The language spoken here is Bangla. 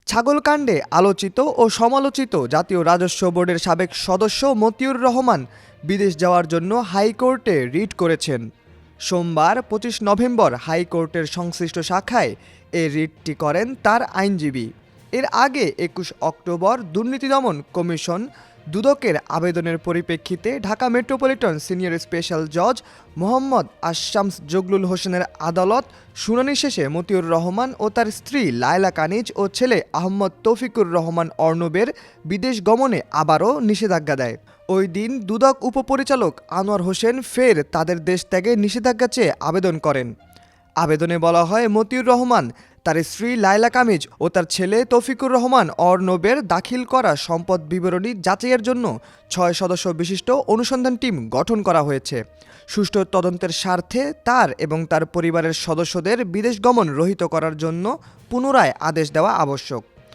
ছাগলকাণ্ডে আলোচিত ও সমালোচিত জাতীয় রাজস্ব বোর্ডের সাবেক সদস্য মতিউর রহমান বিদেশ যাওয়ার জন্য হাইকোর্টে রিট করেছেন। সোমবার ২৫ নভেম্বর হাইকোর্টের সংশ্লিষ্ট শাখায় এ রিটটি করেন তার আইনজীবী। এর আগে ২১ অক্টোবর দুর্নীতি দমন কমিশন দুদকের আবেদনের পরিপ্রেক্ষিতে ঢাকা মেট্রোপলিটন সিনিয়র স্পেশাল জজ মোহাম্মদ আশশামস জগলুল হোসেনের আদালত শুনানি শেষে মতিউর রহমান ও তার স্ত্রী লায়লা কানিজ ও ছেলে আহমদ তৌফিকুর রহমান অর্ণবের বিদেশ গমনে আবারও নিষেধাজ্ঞা দেয়। ওই দিন দুদক উপপরিচালক আনোয়ার হোসেন ফের তাদের দেশ ত্যাগে নিষেধাজ্ঞা চেয়ে আবেদন করেন। আবেদনে বলা হয়, মতিউর রহমান, তার স্ত্রী লায়লা কামিজ ও তার ছেলে তৌফিকুর রহমান অর্ণবের দাখিল করা সম্পদ বিবরণী যাচাইয়ের জন্য ৬ সদস্য বিশিষ্ট অনুসন্ধান টিম গঠন করা হয়েছে। সুষ্ঠু তদন্তের স্বার্থে তার এবং তার পরিবারের সদস্যদের বিদেশ গমন রহিত করার জন্য পুনরায় আদেশ দেওয়া আবশ্যক।